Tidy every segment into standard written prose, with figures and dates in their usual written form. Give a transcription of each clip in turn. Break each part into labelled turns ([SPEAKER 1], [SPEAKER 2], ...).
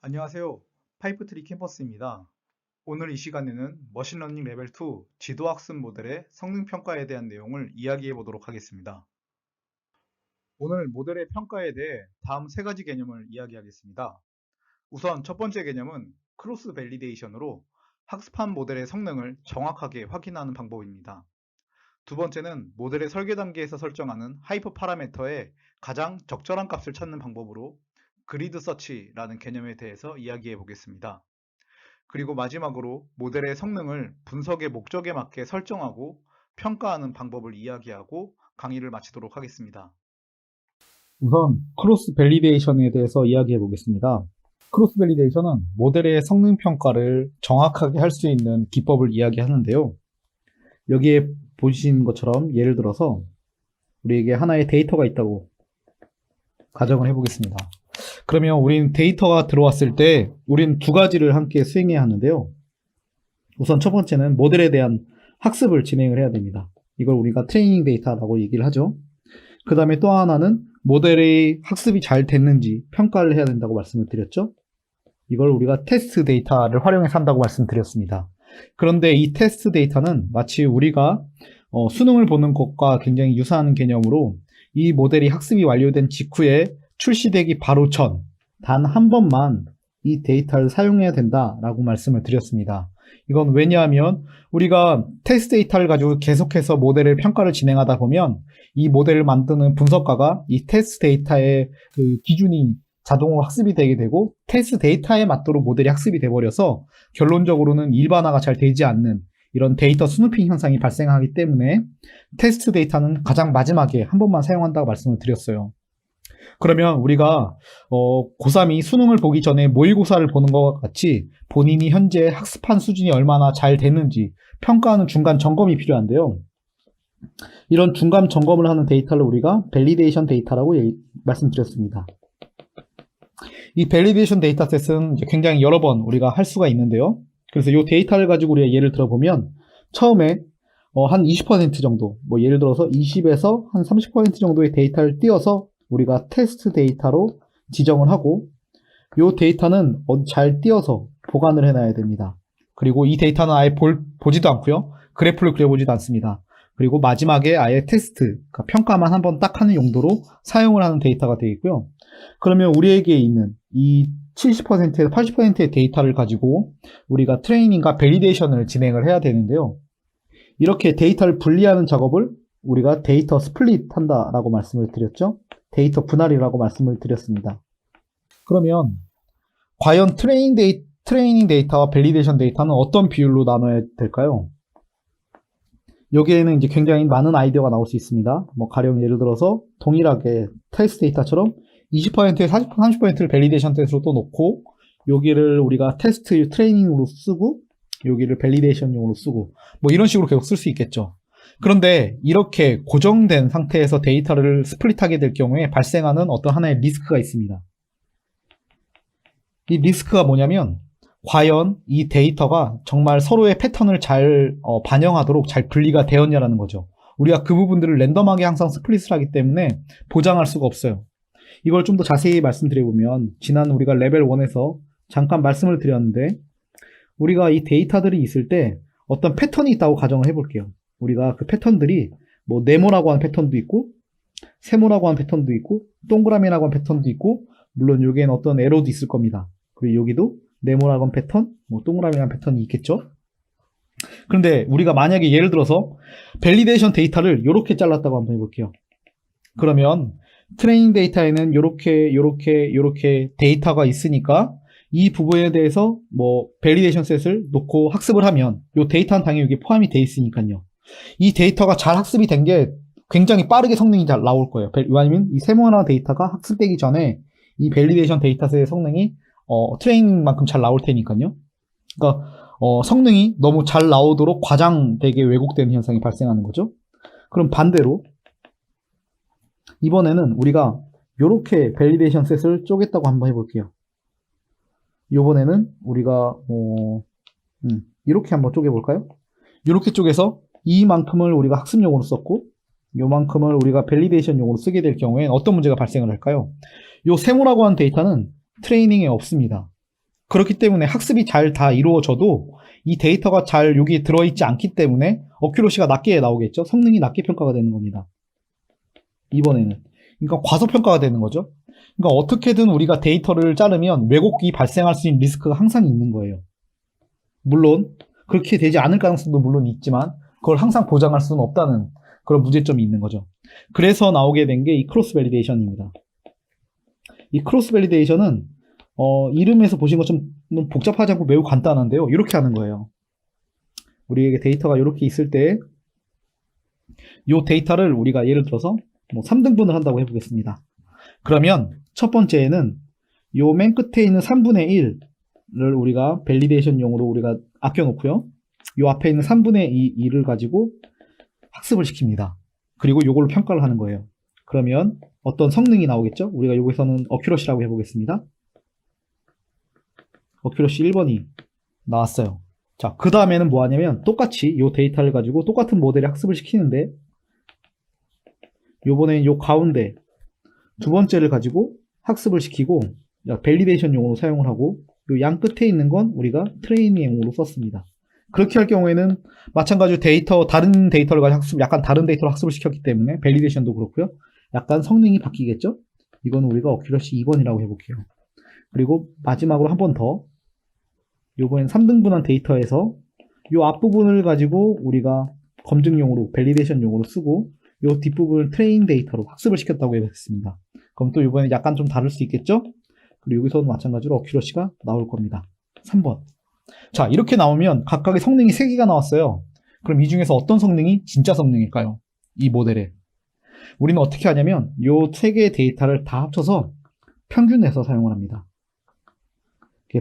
[SPEAKER 1] 안녕하세요. 파이프트리 캠퍼스입니다. 오늘 이 시간에는 머신러닝 레벨 2 지도학습 모델의 성능 평가에 대한 내용을 이야기해 보도록 하겠습니다. 오늘 모델의 평가에 대해 다음 세 가지 개념을 이야기하겠습니다. 우선 첫 번째 개념은 크로스 밸리데이션으로 학습한 모델의 성능을 정확하게 확인하는 방법입니다. 두 번째는 모델의 설계 단계에서 설정하는 하이퍼 파라미터의 가장 적절한 값을 찾는 방법으로 그리드 서치라는 개념에 대해서 이야기해 보겠습니다. 그리고 마지막으로 모델의 성능을 분석의 목적에 맞게 설정하고 평가하는 방법을 이야기하고 강의를 마치도록 하겠습니다.
[SPEAKER 2] 우선 크로스 밸리데이션에 대해서 이야기해 보겠습니다. 크로스 밸리데이션은 모델의 성능 평가를 정확하게 할 수 있는 기법을 이야기하는데요. 여기에 보신 것처럼 예를 들어서 우리에게 하나의 데이터가 있다고 가정을 해보겠습니다. 그러면 우린 데이터가 들어왔을 때 우린 두 가지를 함께 수행해야 하는데요. 우선 첫 번째는 모델에 대한 학습을 진행을 해야 됩니다. 이걸 우리가 트레이닝 데이터라고 얘기를 하죠. 그 다음에 또 하나는 모델의 학습이 잘 됐는지 평가를 해야 된다고 말씀을 드렸죠. 이걸 우리가 테스트 데이터를 활용해서 한다고 말씀드렸습니다. 그런데 이 테스트 데이터는 마치 우리가 수능을 보는 것과 굉장히 유사한 개념으로 이 모델이 학습이 완료된 직후에 출시되기 바로 전 단 한 번만 이 데이터를 사용해야 된다라고 말씀을 드렸습니다. 이건 왜냐하면 우리가 테스트 데이터를 가지고 계속해서 모델을 평가를 진행하다 보면 이 모델을 만드는 분석가가 이 테스트 데이터의 그 기준이 자동으로 학습이 되게 되고 테스트 데이터에 맞도록 모델이 학습이 돼버려서 결론적으로는 일반화가 잘 되지 않는 이런 데이터 스누핑 현상이 발생하기 때문에 테스트 데이터는 가장 마지막에 한 번만 사용한다고 말씀을 드렸어요. 그러면 우리가 고3이 수능을 보기 전에 모의고사를 보는 것과 같이 본인이 현재 학습한 수준이 얼마나 잘 됐는지 평가하는 중간 점검이 필요한데요. 이런 중간 점검을 하는 데이터를 우리가 밸리데이션 데이터라고 말씀드렸습니다. 이 밸리데이션 데이터셋은 이제 굉장히 여러 번 우리가 할 수가 있는데요. 그래서 이 데이터를 가지고 우리가 예를 들어보면 처음에 한 20% 정도, 뭐 예를 들어서 20에서 한 30% 정도의 데이터를 띄워서 우리가 테스트 데이터로 지정을 하고 이 데이터는 잘 띄워서 보관을 해놔야 됩니다. 그리고 이 데이터는 아예 보지도 않고요. 그래프를 그려보지도 않습니다. 그리고 마지막에 아예 테스트, 그러니까 평가만 한번 딱 하는 용도로 사용을 하는 데이터가 되겠고요. 그러면 우리에게 있는 이 70%에서 80%의 데이터를 가지고 우리가 트레이닝과 밸리데이션을 진행을 해야 되는데요. 이렇게 데이터를 분리하는 작업을 우리가 데이터 스플릿 한다라고 말씀을 드렸죠. 데이터 분할이라고 말씀을 드렸습니다. 그러면 과연 트레이닝 데이터와 밸리데이션 데이터는 어떤 비율로 나눠야 될까요? 여기에는 이제 굉장히 많은 아이디어가 나올 수 있습니다. 뭐 가령 예를 들어서 동일하게 테스트 데이터처럼 20%에 30%를 밸리데이션 테스트로 또 놓고 여기를 우리가 테스트 트레이닝으로 쓰고 여기를 밸리데이션용으로 쓰고 뭐 이런 식으로 계속 쓸 수 있겠죠. 그런데 이렇게 고정된 상태에서 데이터를 스플릿하게 될 경우에 발생하는 어떤 하나의 리스크가 있습니다. 이 리스크가 뭐냐면 과연 이 데이터가 정말 서로의 패턴을 잘 반영하도록 잘 분리가 되었냐라는 거죠. 우리가 그 부분들을 랜덤하게 항상 스플릿을 하기 때문에 보장할 수가 없어요. 이걸 좀 더 자세히 말씀드려보면 지난 우리가 레벨 1에서 잠깐 말씀을 드렸는데 우리가 이 데이터들이 있을 때 어떤 패턴이 있다고 가정을 해볼게요. 우리가 그 패턴들이 뭐 네모라고 하는 패턴도 있고 세모라고 하는 패턴도 있고 동그라미라고 하는 패턴도 있고 물론 여기에는 어떤 에러도 있을 겁니다. 그리고 여기도 네모라고 하는 패턴, 뭐 동그라미라는 패턴이 있겠죠. 그런데 우리가 만약에 예를 들어서 밸리데이션 데이터를 이렇게 잘랐다고 한번 해볼게요. 그러면 트레이닝 데이터에는 요렇게 데이터가 있으니까 이 부분에 대해서 뭐 밸리데이션 셋을 놓고 학습을 하면 이 데이터는 당연히 여기 포함이 돼 있으니까요. 이 데이터가 잘 학습이 된 게 굉장히 빠르게 성능이 잘 나올 거예요. 왜냐면 이 세모나 데이터가 학습되기 전에 이 밸리데이션 데이터셋의 성능이 트레이닝만큼 잘 나올 테니까요. 그러니까 성능이 너무 잘 나오도록 과장되게 왜곡되는 현상이 발생하는 거죠. 그럼 반대로 이번에는 우리가 이렇게 밸리데이션 셋을 쪼갰다고 한번 해볼게요. 이번에는 우리가 이렇게 한번 쪼개볼까요? 이렇게 쪼개서 이만큼을 우리가 학습용으로 썼고 요만큼을 우리가 밸리데이션용으로 쓰게 될 경우에 어떤 문제가 발생을 할까요? 요 세모라고 하는 데이터는 트레이닝에 없습니다. 그렇기 때문에 학습이 잘 다 이루어져도 이 데이터가 잘 여기 들어있지 않기 때문에 어큐러시가 낮게 나오겠죠. 성능이 낮게 평가가 되는 겁니다. 이번에는. 그러니까 과소평가가 되는 거죠. 그러니까 어떻게든 우리가 데이터를 자르면 왜곡이 발생할 수 있는 리스크가 항상 있는 거예요. 물론 그렇게 되지 않을 가능성도 물론 있지만 그걸 항상 보장할 수는 없다는 그런 문제점이 있는 거죠. 그래서 나오게 된 게 이 크로스 밸리데이션입니다. 이 크로스 밸리데이션은 이름에서 보신 것처럼 복잡하지 않고 매우 간단한데요. 이렇게 하는 거예요. 우리에게 데이터가 이렇게 있을 때 이 데이터를 우리가 예를 들어서 3등분을 한다고 해보겠습니다. 그러면 첫 번째에는 요 맨 끝에 있는 3분의 1을 우리가 밸리데이션용으로 우리가 아껴놓고요. 요 앞에 있는 3분의 2를 가지고 학습을 시킵니다. 그리고 요걸로 평가를 하는 거예요. 그러면 어떤 성능이 나오겠죠? 우리가 여기서는 어큐러시라고 해보겠습니다. 어큐러시 1번이 나왔어요. 자, 그 다음에는 뭐 하냐면 똑같이 요 데이터를 가지고 똑같은 모델에 학습을 시키는데 요번엔 요 가운데 두 번째를 가지고 학습을 시키고 밸리데이션용으로 사용을 하고 요 양 끝에 있는 건 우리가 트레이닝용으로 썼습니다. 그렇게 할 경우에는 마찬가지로 다른 데이터를 가지고 약간 다른 데이터로 학습을 시켰기 때문에 밸리데이션도 그렇고요. 약간 성능이 바뀌겠죠? 이건 우리가 어큐러시 2번이라고 해볼게요. 그리고 마지막으로 한 번 더 요번엔 3등분한 데이터에서 요 앞부분을 가지고 우리가 검증용으로 밸리데이션용으로 쓰고 요 뒷부분을 트레인 데이터로 학습을 시켰다고 해봤습니다. 그럼 또 이번에 약간 좀 다를 수 있겠죠? 그리고 여기서도 마찬가지로 어큐러시가 나올 겁니다. 3번. 자, 이렇게 나오면 각각의 성능이 3개가 나왔어요. 그럼 이 중에서 어떤 성능이 진짜 성능일까요? 이 모델에. 우리는 어떻게 하냐면 요 3개의 데이터를 다 합쳐서 평균해서 사용을 합니다.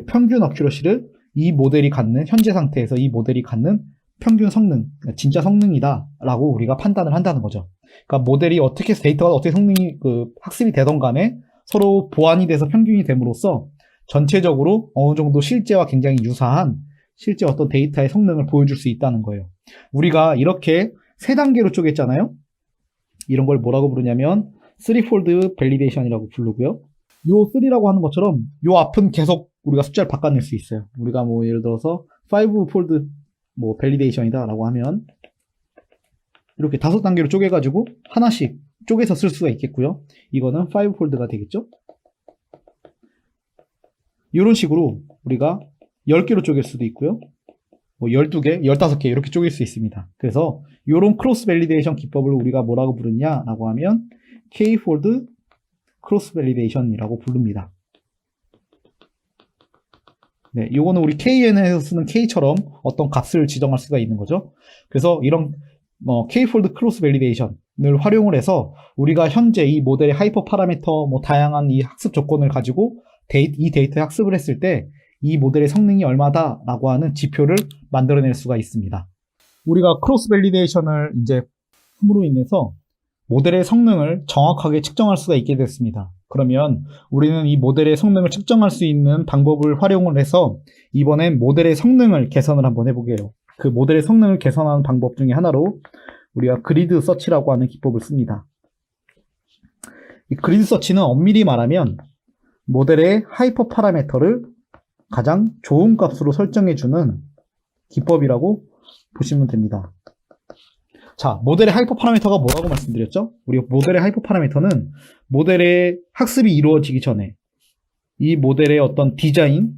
[SPEAKER 2] 평균 어큐러시를 이 모델이 갖는 현재 상태에서 이 모델이 갖는 평균 성능, 진짜 성능이다 라고 우리가 판단을 한다는 거죠. 그러니까 모델이 데이터가 어떻게 성능이 학습이 되던 간에 서로 보완이 돼서 평균이 됨으로써 전체적으로 어느 정도 실제와 굉장히 유사한 실제 어떤 데이터의 성능을 보여줄 수 있다는 거예요. 우리가 이렇게 3단계로 쪼갰잖아요. 이런 걸 뭐라고 부르냐면 3fold validation이라고 부르고요. 요 3라고 하는 것처럼 요 앞은 계속 우리가 숫자를 바꿔낼 수 있어요. 우리가 예를 들어서 5fold validation이다 라고 하면 이렇게 5단계로 쪼개가지고 하나씩 쪼개서 쓸 수가 있겠고요. 이거는 5fold가 되겠죠. 이런 식으로 우리가 10개로 쪼갤 수도 있고요. 12개, 15개 이렇게 쪼갤 수 있습니다. 그래서 이런 크로스 밸리데이션 기법을 우리가 뭐라고 부르냐라고 하면 K-fold 크로스 밸리데이션이라고 부릅니다. 네, 이거는 우리 KN에서 쓰는 K처럼 어떤 값을 지정할 수가 있는 거죠. 그래서 이런 K-fold 크로스 밸리데이션을 활용을 해서 우리가 현재 이 모델의 하이퍼 파라미터 다양한 이 학습 조건을 가지고 이 데이터에 학습을 했을 때 이 모델의 성능이 얼마다라고 하는 지표를 만들어낼 수가 있습니다. 우리가 크로스 밸리데이션을 이제 함으로 인해서 모델의 성능을 정확하게 측정할 수가 있게 됐습니다. 그러면 우리는 이 모델의 성능을 측정할 수 있는 방법을 활용을 해서 이번엔 모델의 성능을 개선을 한번 해보게요. 그 모델의 성능을 개선하는 방법 중에 하나로 우리가 그리드 서치라고 하는 기법을 씁니다. 이 그리드 서치는 엄밀히 말하면 모델의 하이퍼 파라미터를 가장 좋은 값으로 설정해주는 기법이라고 보시면 됩니다. 자, 모델의 하이퍼 파라미터가 뭐라고 말씀드렸죠? 우리 모델의 하이퍼 파라미터는 모델의 학습이 이루어지기 전에 이 모델의 어떤 디자인을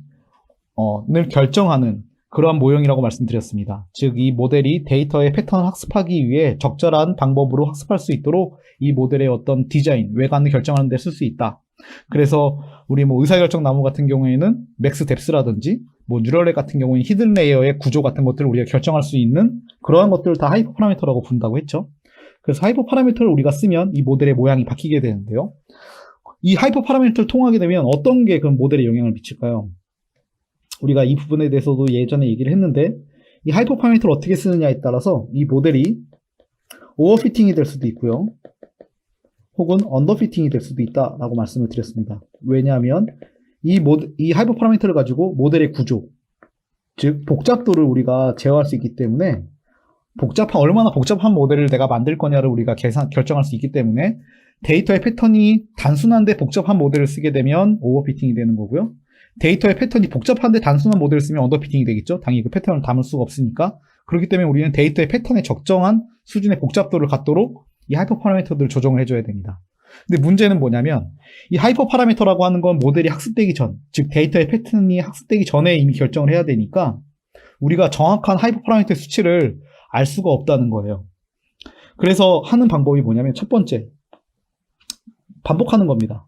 [SPEAKER 2] 결정하는 그러한 모형이라고 말씀드렸습니다. 즉, 이 모델이 데이터의 패턴을 학습하기 위해 적절한 방법으로 학습할 수 있도록 이 모델의 어떤 디자인, 외관을 결정하는 데 쓸 수 있다. 그래서 우리 의사결정 나무 같은 경우에는 맥스 뎁스라든지 뉴럴넷 같은 경우에는 히든 레이어의 구조 같은 것들을 우리가 결정할 수 있는 그러한 것들을 다 하이퍼 파라미터라고 부른다고 했죠. 그래서 하이퍼 파라미터를 우리가 쓰면 이 모델의 모양이 바뀌게 되는데요. 이 하이퍼 파라미터를 통하게 되면 어떤 게 그 모델에 영향을 미칠까요? 우리가 이 부분에 대해서도 예전에 얘기를 했는데 이 하이퍼 파라미터를 어떻게 쓰느냐에 따라서 이 모델이 오버피팅이 될 수도 있고요. 혹은 언더피팅이 될 수도 있다라고 말씀을 드렸습니다. 왜냐하면 이 하이퍼 파라미터를 가지고 모델의 구조, 즉 복잡도를 우리가 제어할 수 있기 때문에 얼마나 복잡한 모델을 내가 만들 거냐를 우리가 결정할 수 있기 때문에 데이터의 패턴이 단순한데 복잡한 모델을 쓰게 되면 오버피팅이 되는 거고요. 데이터의 패턴이 복잡한데 단순한 모델을 쓰면 언더피팅이 되겠죠. 당연히 그 패턴을 담을 수가 없으니까. 그렇기 때문에 우리는 데이터의 패턴에 적정한 수준의 복잡도를 갖도록 이 하이퍼 파라미터들을 조정을 해줘야 됩니다. 근데 문제는 뭐냐면 이 하이퍼 파라미터라고 하는 건 모델이 학습되기 전, 즉 데이터의 패턴이 학습되기 전에 이미 결정을 해야 되니까 우리가 정확한 하이퍼 파라미터의 수치를 알 수가 없다는 거예요. 그래서 하는 방법이 뭐냐면 첫 번째, 반복하는 겁니다.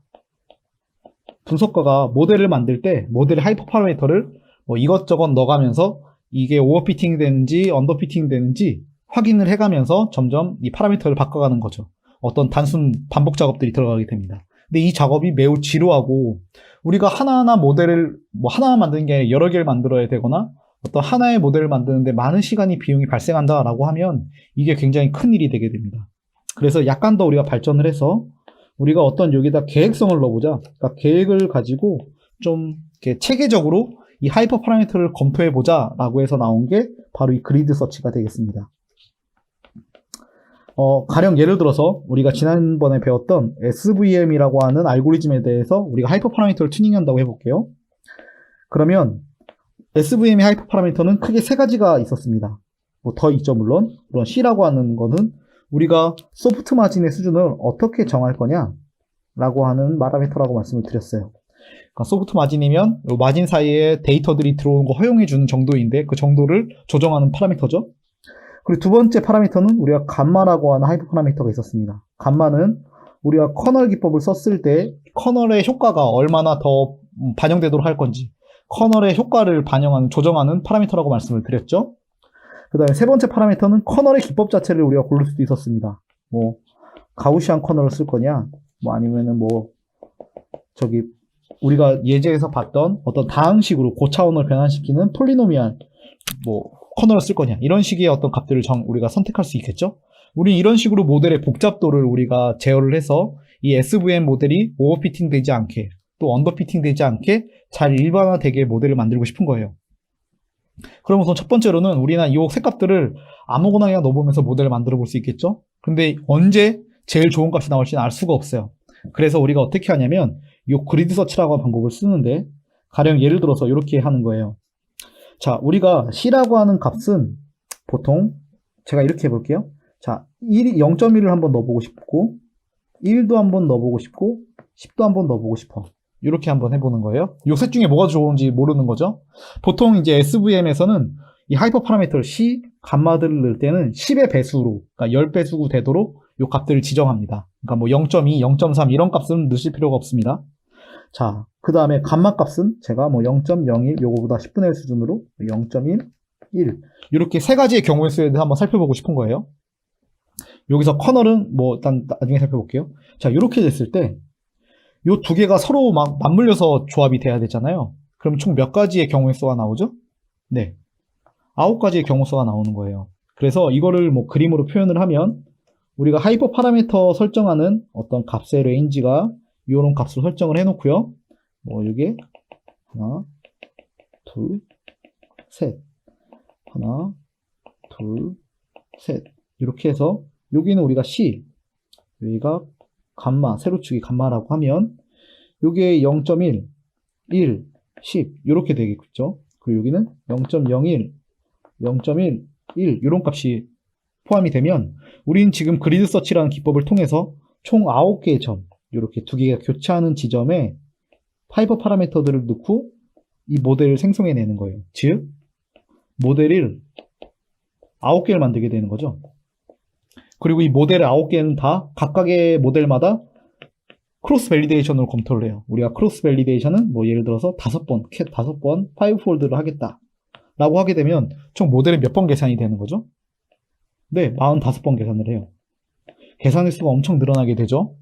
[SPEAKER 2] 분석가가 모델을 만들 때 모델의 하이퍼 파라미터를 뭐 이것저것 넣어가면서 이게 오버피팅 되는지 언더피팅 되는지 확인을 해가면서 점점 이 파라미터를 바꿔가는 거죠. 어떤 단순 반복 작업들이 들어가게 됩니다. 근데 이 작업이 매우 지루하고 우리가 하나하나 모델을 뭐 하나 만드는 게 아니라 여러 개를 만들어야 되거나 어떤 하나의 모델을 만드는데 많은 시간이 비용이 발생한다라고 하면 이게 굉장히 큰 일이 되게 됩니다. 그래서 약간 더 우리가 발전을 해서 우리가 어떤 여기다 계획성을 넣어보자. 그러니까 계획을 가지고 좀 이렇게 체계적으로 이 하이퍼 파라미터를 검토해보자 라고 해서 나온 게 바로 이 그리드 서치가 되겠습니다. 가령 예를 들어서 우리가 지난번에 배웠던 SVM이라고 하는 알고리즘에 대해서 우리가 하이퍼 파라미터를 튜닝한다고 해볼게요. 그러면 SVM의 하이퍼 파라미터는 크게 세 가지가 있었습니다. 뭐 더 있죠, 물론. 물론 C라고 하는 거는 우리가 소프트 마진의 수준을 어떻게 정할 거냐 라고 하는 파라미터라고 말씀을 드렸어요. 그러니까 소프트 마진이면 마진 사이에 데이터들이 들어오는 거 허용해주는 정도인데 그 정도를 조정하는 파라미터죠. 그리고 두 번째 파라미터는 우리가 감마라고 하는 하이퍼 파라미터가 있었습니다. 감마는 우리가 커널 기법을 썼을 때 커널의 효과가 얼마나 더 반영되도록 할 건지 커널의 효과를 반영하는, 조정하는 파라미터라고 말씀을 드렸죠. 그 다음에 세 번째 파라미터는 커널의 기법 자체를 우리가 고를 수도 있었습니다. 뭐 가우시안 커널을 쓸 거냐, 뭐 아니면은 뭐 저기 우리가 예제에서 봤던 어떤 다항식으로 고차원을 변환시키는 폴리노미알 뭐 커널을 쓸 거냐, 이런 식의 어떤 값들을 우리가 선택할 수 있겠죠. 우리 이런 식으로 모델의 복잡도를 우리가 제어를 해서 이 SVM 모델이 오버피팅 되지 않게 또 언더피팅 되지 않게 잘 일반화되게 모델을 만들고 싶은 거예요. 그럼 우선 첫 번째로는 우리는 이 세 값들을 아무거나 그냥 넣어보면서 모델을 만들어 볼 수 있겠죠. 근데 언제 제일 좋은 값이 나올지는 알 수가 없어요. 그래서 우리가 어떻게 하냐면 이 그리드 서치라고 하는 방법을 쓰는데 가령 예를 들어서 이렇게 하는 거예요. 자, 우리가 C라고 하는 값은 보통 제가 이렇게 해볼게요. 자, 0.1을 한번 넣어보고 싶고 1도 한번 넣어보고 싶고 10도 한번 넣어보고 싶어. 이렇게 한번 해보는 거예요. 요 셋 중에 뭐가 좋은지 모르는 거죠. 보통 이제 SVM에서는 이 하이퍼 파라미터 C, 감마들을 넣을 때는 10의 배수로, 그러니까 10배수구 되도록 요 값들을 지정합니다. 그러니까 뭐 0.2, 0.3 이런 값은 넣으실 필요가 없습니다. 자, 그 다음에 감마 값은 제가 뭐 0.01 요거보다 10분의 1 수준으로 0.1, 1 이렇게 세 가지의 경우의 수에 대해서 한번 살펴보고 싶은 거예요. 여기서 커널은 뭐 일단 나중에 살펴볼게요. 자, 이렇게 됐을 때 요 두 개가 서로 막 맞물려서 조합이 돼야 되잖아요. 그럼 총 몇 가지의 경우의 수가 나오죠? 네, 9가지의 경우 수가 나오는 거예요. 그래서 이거를 뭐 그림으로 표현을 하면 우리가 하이퍼 파라미터 설정하는 어떤 값의 레인지가 이런 값으로 설정을 해놓고요. 뭐 이게 하나, 둘, 셋, 하나, 둘, 셋 이렇게 해서 여기는 우리가 C, 여기가 감마, 세로축이 감마라고 하면 요게 0.1, 1, 10 이렇게 되겠죠. 그리고 여기는 0.01, 0.1, 1 이런 값이 포함이 되면 우린 지금 그리드 서치라는 기법을 통해서 총 9개의 점, 이렇게 두 개가 교차하는 지점에 하이퍼 파라미터들을 넣고 이 모델을 생성해내는 거예요. 즉 모델을 9개를 만들게 되는 거죠. 그리고 이 모델의 9개는 다 각각의 모델마다 크로스 밸리데이션으로 검토를 해요. 우리가 크로스 밸리데이션은 뭐 예를 들어서 5번, 캣 5번, 5폴드를 하겠다 라고 하게 되면 총 모델이 몇 번 계산이 되는 거죠? 네, 45번 계산을 해요. 계산의 수가 엄청 늘어나게 되죠.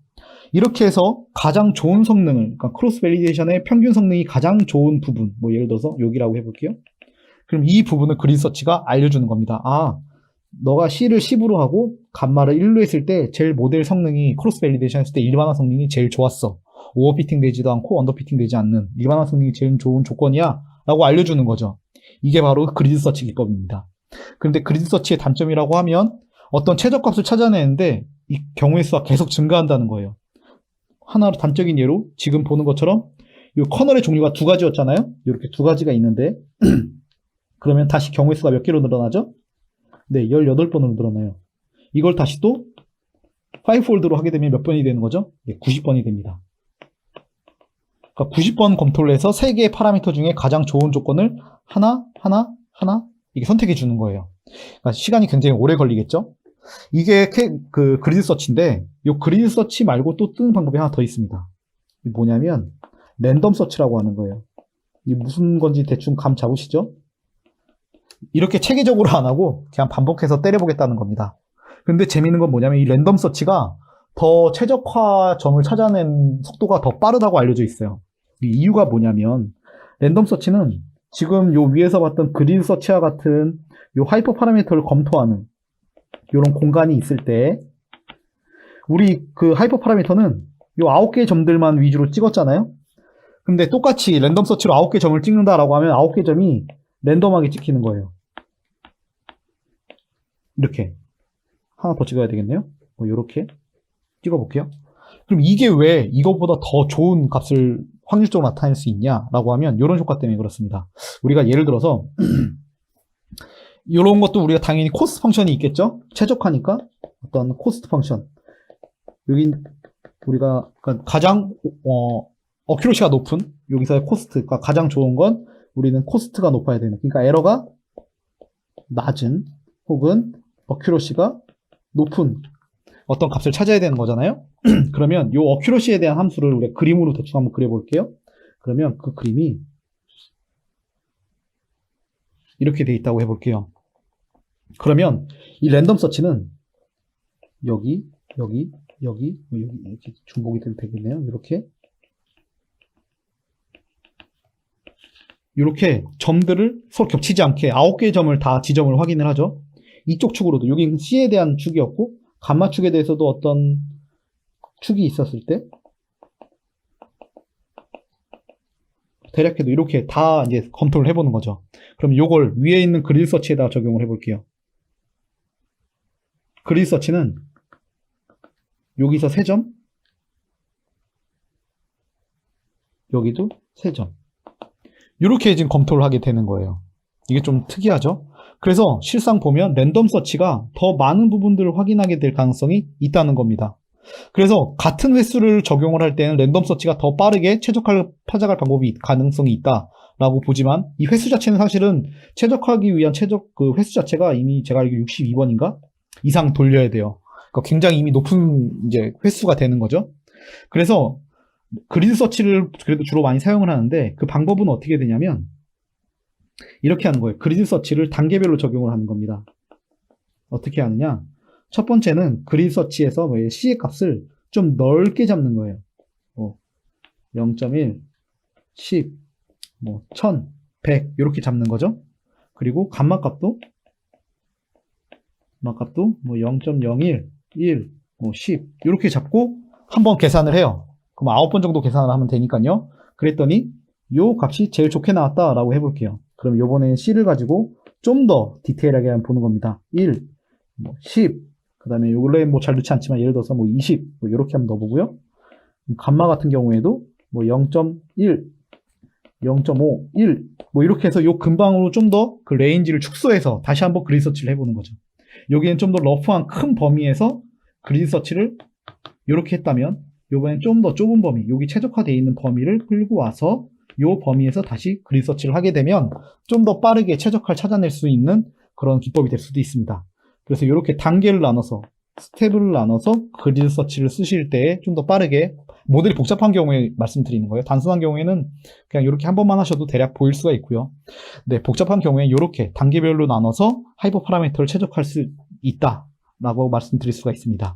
[SPEAKER 2] 이렇게 해서 가장 좋은 성능을, 그러니까 크로스 밸리데이션의 평균 성능이 가장 좋은 부분, 뭐 예를 들어서 여기라고 해볼게요. 그럼 이 부분을 그리드 서치가 알려주는 겁니다. 아, 너가 C를 10으로 하고 감마를 1로 했을 때 제일 모델 성능이 크로스 밸리데이션 했을 때 일반화 성능이 제일 좋았어. 오버피팅 되지도 않고 언더피팅 되지 않는 일반화 성능이 제일 좋은 조건이야 라고 알려주는 거죠. 이게 바로 그리드 서치 기법입니다. 그런데 그리드 서치의 단점이라고 하면 어떤 최저값을 찾아내는데 이 경우의 수가 계속 증가한다는 거예요. 하나로 단적인 예로 지금 보는 것처럼 이 커널의 종류가 두 가지였잖아요. 이렇게 두 가지가 있는데 그러면 다시 경우의 수가 몇 개로 늘어나죠? 네, 18번으로 늘어나요. 이걸 다시 또 5폴드로 하게 되면 몇 번이 되는 거죠? 네, 90번이 됩니다. 그러니까 90번 검토를 해서 3개의 파라미터 중에 가장 좋은 조건을 하나 이게 선택해 주는 거예요. 그러니까 시간이 굉장히 오래 걸리겠죠? 이게 그 그리드 서치인데 이 그리드 서치 말고 또 뜨는 방법이 하나 더 있습니다. 이게 뭐냐면 랜덤 서치라고 하는 거예요. 이게 무슨 건지 대충 감 잡으시죠? 이렇게 체계적으로 안 하고 그냥 반복해서 때려보겠다는 겁니다. 근데 재미있는 건 뭐냐면 이 랜덤 서치가 더 최적화 점을 찾아낸 속도가 더 빠르다고 알려져 있어요. 이 이유가 뭐냐면 랜덤 서치는 지금 요 위에서 봤던 그리드 서치와 같은 요 하이퍼 파라미터를 검토하는 요런 공간이 있을 때 우리 그 하이퍼 파라미터는 요 9개의 점들만 위주로 찍었잖아요. 근데 똑같이 랜덤 서치로 9개 점을 찍는다라고 하면 9개 점이 랜덤하게 찍히는 거예요. 이렇게 하나 더 찍어야 되겠네요. 뭐 이렇게 찍어볼게요. 그럼 이게 왜 이거보다 더 좋은 값을 확률적으로 나타낼 수 있냐라고 하면 이런 효과 때문에 그렇습니다. 우리가 예를 들어서 이런 것도 우리가 당연히 코스트 펑션이 있겠죠. 최적화니까 어떤 코스트 펑션 여기 우리가 가장 어큐러시가 높은 여기서의 코스트가 가장 좋은 건 우리는 코스트가 높아야 되는, 그러니까 에러가 낮은 혹은 어큐러시가 높은 어떤 값을 찾아야 되는 거잖아요. 그러면 이 어큐러시에 대한 함수를 우리가 그림으로 대충 한번 그려볼게요. 그러면 그 그림이 이렇게 돼 있다고 해볼게요. 그러면 이 랜덤 서치는 여기 이렇게 중복이 되겠네요. 이렇게 점들을 서로 겹치지 않게 9개의 점을 다 지점을 확인을 하죠. 이쪽 축으로도 여기 C에 대한 축이었고 감마 축에 대해서도 어떤 축이 있었을 때 대략해도 이렇게 다 이제 검토를 해보는 거죠. 그럼 이걸 위에 있는 그리드 서치에다 적용을 해볼게요. 그리드 서치는 여기서 3점, 여기도 3점. 이렇게 지금 검토를 하게 되는 거예요. 이게 좀 특이하죠? 그래서 실상 보면 랜덤 서치가 더 많은 부분들을 확인하게 될 가능성이 있다는 겁니다. 그래서 같은 횟수를 적용을 할 때는 랜덤 서치가 더 빠르게 최적화를 찾아갈 방법이 가능성이 있다라고 보지만 이 횟수 자체는 사실은 최적화하기 위한 그 횟수 자체가 이미 제가 알기로 62번인가 이상 돌려야 돼요. 그러니까 굉장히 이미 높은 이제 횟수가 되는 거죠. 그래서 그리드 서치를 그래도 주로 많이 사용을 하는데 그 방법은 어떻게 되냐면 이렇게 하는 거예요. 그리드 서치를 단계별로 적용을 하는 겁니다. 어떻게 하느냐? 첫 번째는 그리드 서치에서 C의 값을 좀 넓게 잡는 거예요. 0.1, 10, 1000, 100 이렇게 잡는 거죠. 그리고 감마 값도 0.01, 1, 10 이렇게 잡고 한번 계산을 해요. 그럼 9번 정도 계산을 하면 되니까요. 그랬더니 요 값이 제일 좋게 나왔다라고 해볼게요. 그럼 요번엔 C를 가지고 좀 더 디테일하게 한번 보는 겁니다. 1, 10, 그 다음에 요 근래에 잘 넣지 않지만 예를 들어서 20, 이렇게 한번 넣어보고요. 감마 같은 경우에도 0.1, 0.5, 1, 이렇게 해서 요 근방으로 좀 더 그 레인지를 축소해서 다시 한번 그리드 서치를 해보는 거죠. 여기는 좀 더 러프한 큰 범위에서 그리드 서치를 이렇게 했다면 요번엔 좀 더 좁은 범위, 여기 최적화되어 있는 범위를 끌고 와서 요 범위에서 다시 그리드 서치를 하게 되면 좀 더 빠르게 최적화를 찾아낼 수 있는 그런 기법이 될 수도 있습니다. 그래서 이렇게 단계를 나눠서 스텝을 나눠서 그리드 서치를 쓰실 때 좀 더 빠르게, 모델이 복잡한 경우에 말씀드리는 거예요. 단순한 경우에는 그냥 이렇게 한 번만 하셔도 대략 보일 수가 있고요. 네, 복잡한 경우에 이렇게 단계별로 나눠서 하이퍼 파라미터를 최적화할 수 있다라고 말씀드릴 수가 있습니다.